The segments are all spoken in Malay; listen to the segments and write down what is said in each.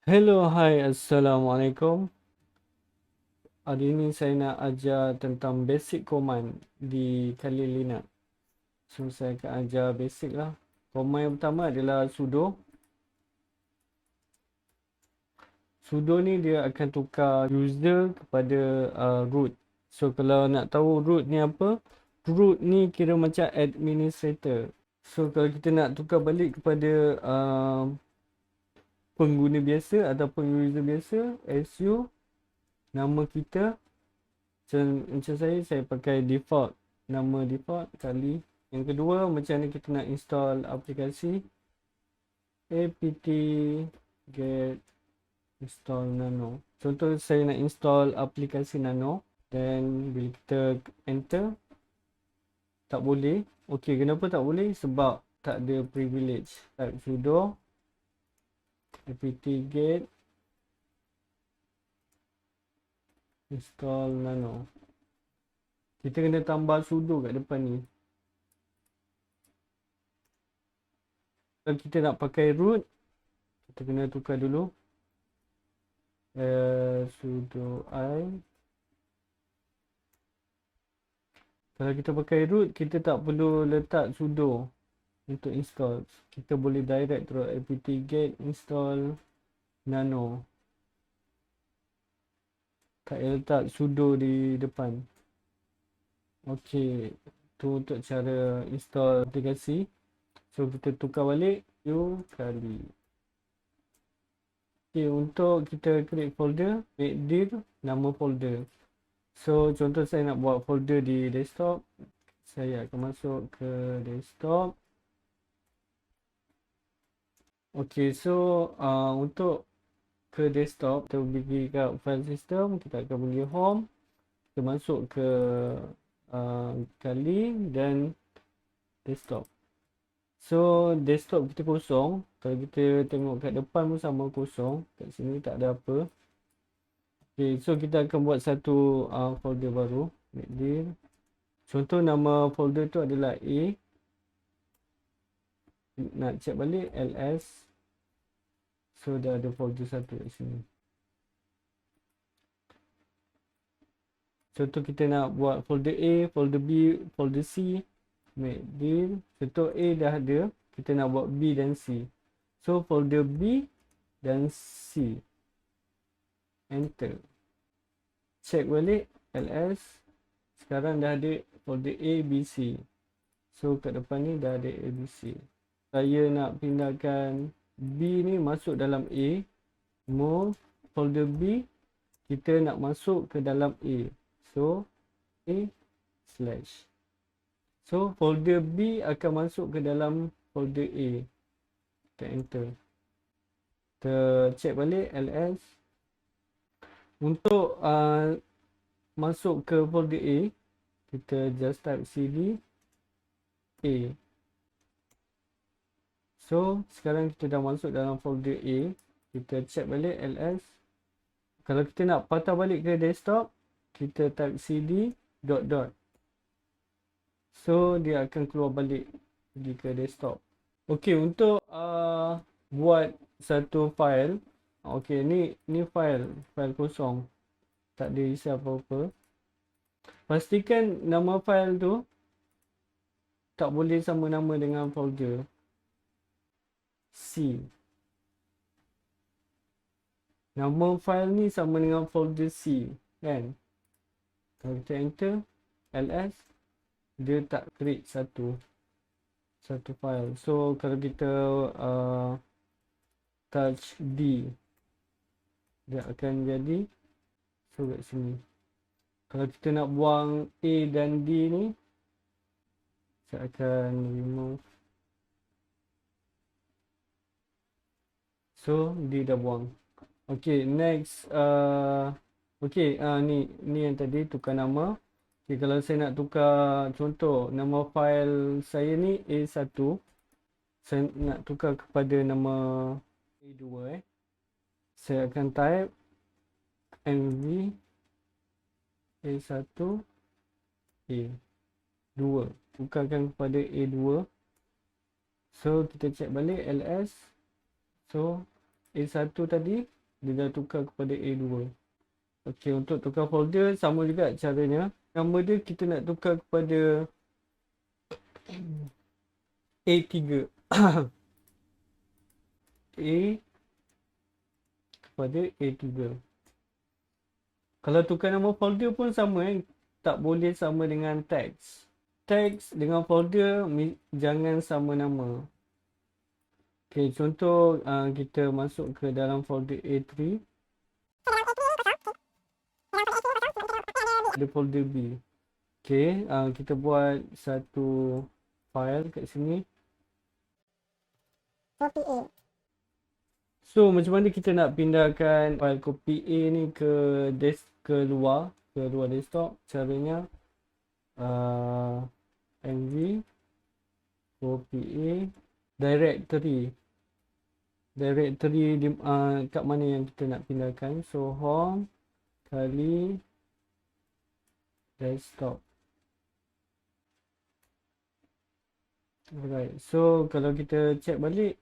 Hello, hai, Assalamualaikum. Hari ini saya nak ajar tentang basic command di kali Linux. So, saya akan ajar basic lah. Command yang pertama adalah sudo. Sudo ni dia akan tukar user kepada root. So, kalau nak tahu root ni apa, root ni kira macam administrator. So, kalau kita nak tukar balik kepada pengguna biasa ataupun user biasa, su, nama kita. Macam saya pakai default, nama default kali. Yang kedua, macam ni kita nak install aplikasi, apt-get install nano. Contoh saya nak install aplikasi nano, dan bila kita enter, tak boleh. Okey, kenapa tak boleh? Sebab tak ada privilege. Type sudo apt-get install nano. Kita kena tambah sudo kat depan ni. Kalau kita nak pakai root, kita kena tukar dulu. Sudo I. Kalau kita pakai root, kita tak perlu letak sudo untuk install. Kita boleh direct terus apt-get install nano. Tak payah letak sudo di depan. Okey, tu untuk cara install aplikasi. So kita tukar balik kali. Okey, untuk kita create folder, mkdir nama folder. So contoh saya nak buat folder di desktop. Saya akan masuk ke desktop. Okey, so untuk ke desktop, kita pergi kat file system, kita akan pergi home. Kita masuk ke kali dan desktop. So desktop kita kosong. Kalau kita tengok kat depan pun sama kosong. Kat sini tak ada apa. Okay, so kita akan buat satu folder baru, mkdir. Contoh nama folder tu adalah A. Nak check balik ls. So dah ada folder satu kat sini. Contoh kita nak buat folder A, folder B, folder C, mkdir. Contoh A dah ada, kita nak buat B dan C. So folder B dan C. Enter. Check balik ls. Sekarang dah ada folder A, B, C. So kat depan ni dah ada A, B, C. Saya nak pindahkan B ni masuk dalam A. Move folder B, kita nak masuk ke dalam A. So A slash. So folder B akan masuk ke dalam folder A. Kita enter. Kita check balik ls. Untuk masuk ke folder A, kita just type cd A. So sekarang kita dah masuk dalam folder A. Kita check balik ls. Kalau kita nak patah balik ke desktop, kita type cd dot dot. So dia akan keluar balik pergi ke desktop. Okey, untuk buat satu file. Okey, ni file kosong. Tak ada isi apa-apa. Pastikan nama file tu tak boleh sama nama dengan folder C. Nama file ni sama dengan folder C, kan? Kalau kita enter ls, dia tak create satu file. So kalau kita touch D, dia akan jadi. So kat sini, kalau kita nak buang A dan D ni, saya akan remove. So D dah buang. Okay, next. Okay, ni yang tadi tukar nama. Okay, kalau saya nak tukar, contoh nama file saya ni A1. Saya nak tukar kepada nama A2. Saya akan type mv A1 A2. Tukarkan kepada A2. So kita check balik ls. So A1 tadi dia dah tukar kepada A2. Okey, untuk tukar folder sama juga caranya. Nama dia kita nak tukar kepada A3. A kepada A3. Kalau tukar nama folder pun sama tak boleh sama dengan teks. Teks dengan folder jangan sama nama. Okey, contoh kita masuk ke dalam folder A3. Ada folder B. Okey, kita buat satu file kat sini. Copy A. So macam mana kita nak pindahkan file copy A ni ke luar desktop? Caranya mv copy A directory di kat mana yang kita nak pindahkan. So home kali desktop. Alright, so kalau kita check balik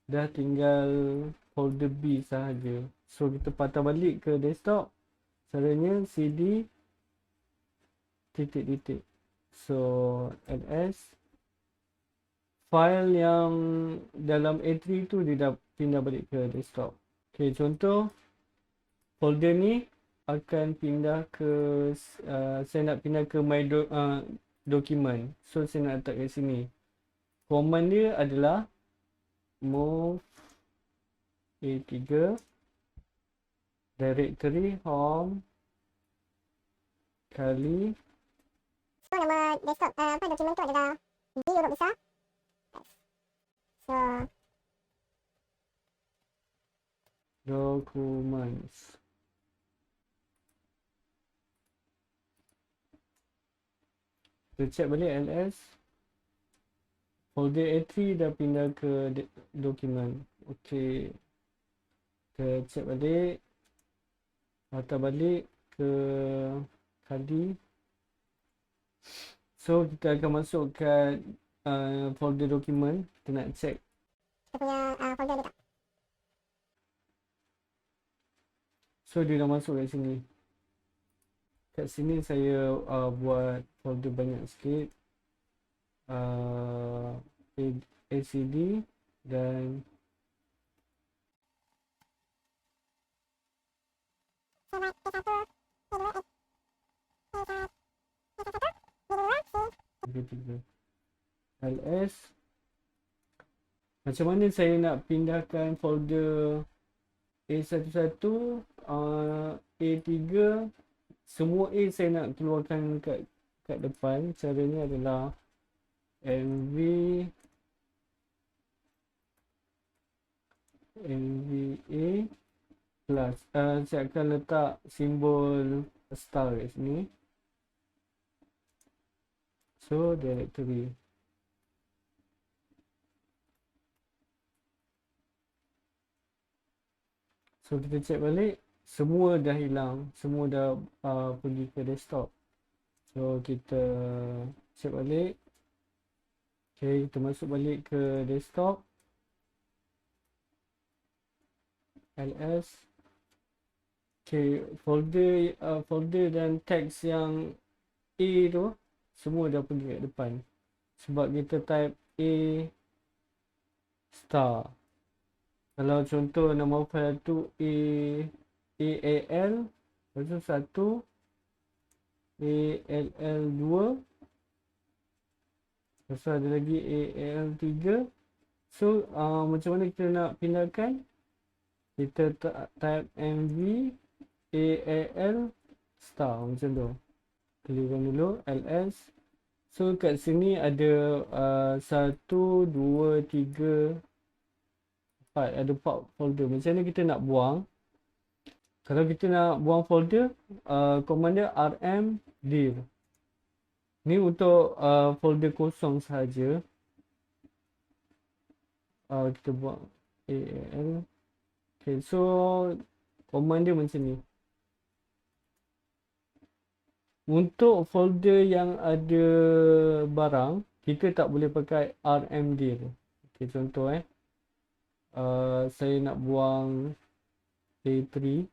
dah tinggal folder B sahaja. So kita patah balik ke desktop. Caranya cd titik. So ls file yang dalam A3 tu dia dah pindah balik ke desktop. Okay, contoh folder ni akan pindah ke saya nak pindah ke my document. So saya nak letak kat sini. Command dia adalah move A3 directory home kali. So nama desktop dokumen tu adalah D huruf besar. So documents. Kita check balik ls. Folder A3 dah pindah ke dokumen. Okey. Kita check balik. Patah balik ke kali. So kita akan masukkan folder dokumen. Kita nak check kita punya folder dia tak. So dia dah masuk kat sini. Kat sini saya buat folder banyak sikit. ACD dan ls. Macam mana saya nak pindahkan folder A11, A3, semua A saya nak keluarkan kat depan. Caranya adalah mv mva plus saya akan letak simbol star kat sini. So directory. So kita check balik, semua dah hilang, semua dah pergi ke desktop. So kita check balik. Okay, kita masuk balik ke desktop. ls. Okay, folder dan teks yang A tu semua dah pergi kat depan. Sebab kita type A star. Kalau contoh nama file tu AAL, lepas tu 1 ALL2, lepas tu ada lagi AAL3. So macam mana kita nak pindahkan? Kita type mv AAL star macam tu. Klikkan dulu ls. So kat sini ada 1, 2, 3, 4. Ada 4 folder. Macam mana kita nak buang? Kalau kita nak buang folder, command dia rmdir. Ni untuk folder kosong sahaja. Kita buang AAL. Okay, so command dia macam ni. Untuk folder yang ada barang, kita tak boleh pakai rmdir. Okay, contoh saya nak buang A3.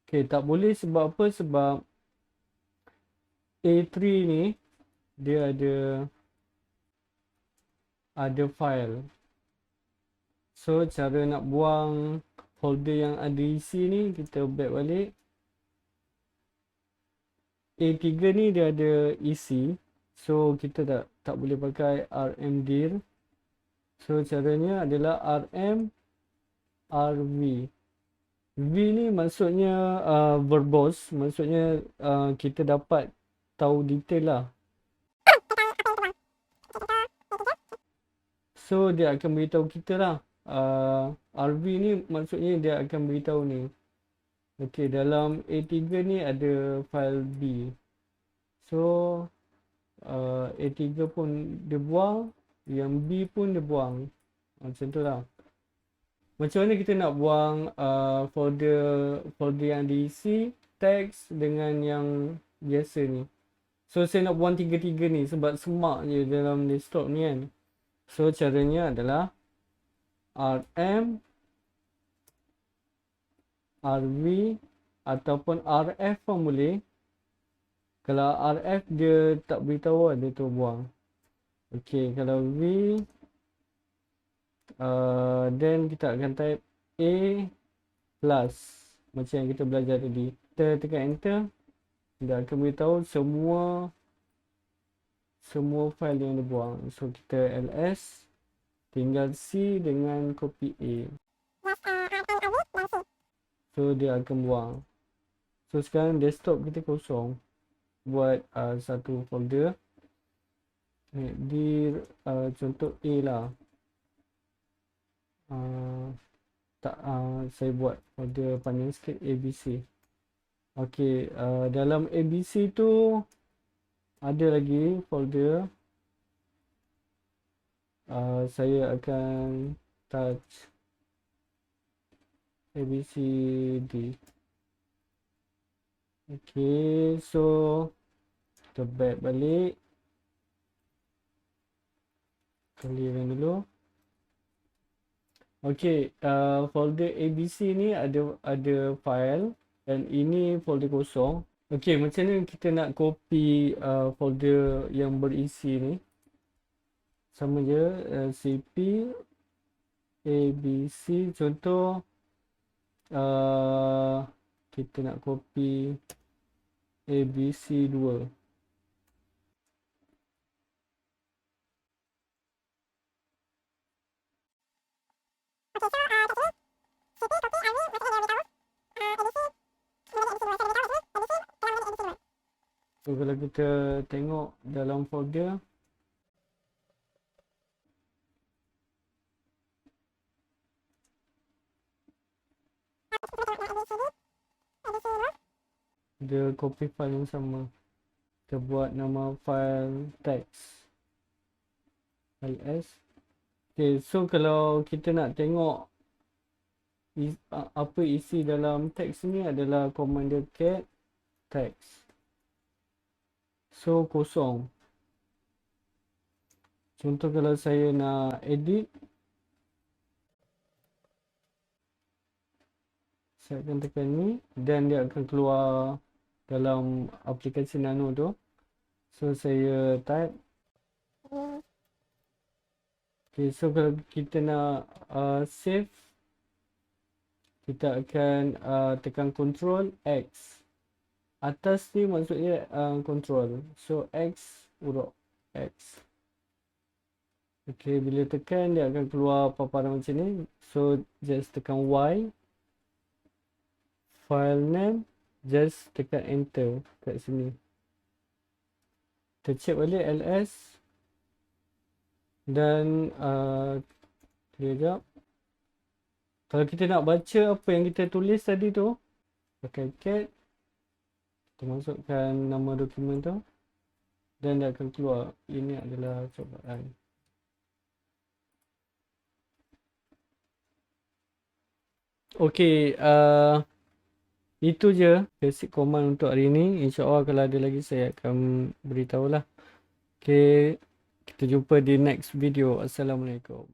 Okay, tak boleh sebab apa? Sebab A3 ni dia ada file. So cara nak buang folder yang ada isi ni, kita back balik. A3 ni dia ada isi. So kita tak boleh pakai rmdir. So caranya adalah rm rv. V ni maksudnya verbose, maksudnya kita dapat tahu detail lah. So dia akan beritahu kita lah. RV ni maksudnya dia akan beritahu ni. Okey, dalam A3 ni ada file B. So A3 pun dia buang, yang B pun dia buang. Macam tu lah. Macam mana kita nak buang folder yang diisi teks dengan yang biasa ni. So saya nak buang tiga-tiga ni sebab semak je dalam desktop ni kan. So caranya adalah rm rv ataupun rf pun boleh. Kalau rf dia tak beritahu dia tu buang. Okey, kalau v then kita akan type a plus macam yang kita belajar tadi. Kita tekan enter, dia akan beritahu semua file yang dia buang. So kita ls, tinggal C dengan copy A. So dia akan buang. So sekarang desktop kita kosong. Buat satu folder. Di contoh A lah. Saya buat folder panjang sikit ABC. Okey, dalam ABC tu ada lagi folder. Saya akan touch ABCD. Okey, so kita back balik. Clearkan dulu. Okey, folder ABC ni ada file dan ini folder kosong. Okey, macam mana kita nak copy folder yang berisi ni? Sama je, cp abc. Contoh kita nak copy abc2. So kalau kita tengok dalam folder, dia copy file yang sama. Kita buat nama file text ls. Okay, so kalau kita nak tengok apa isi dalam teks ni adalah komander cat text. So kosong. Contoh kalau saya nak edit, saya akan tekan ni dan dia akan keluar dalam aplikasi nano tu. So saya type. Okay, so kalau kita nak save, kita akan tekan Ctrl X. Atas ni maksudnya Ctrl. So X, huruf X. Okay, bila tekan dia akan keluar paparan macam ni. So just tekan Y. File name, just tekan enter kat sini. Kita check balik ls. Dan clear jap. Kalau kita nak baca apa yang kita tulis tadi tu, pakai cat, kita masukkan nama dokumen tu dan dia akan keluar. Ini adalah cubaan. Okey, itu je basic command untuk hari ni. InsyaAllah kalau ada lagi saya akan beritahu lah. Okey, kita jumpa di next video. Assalamualaikum.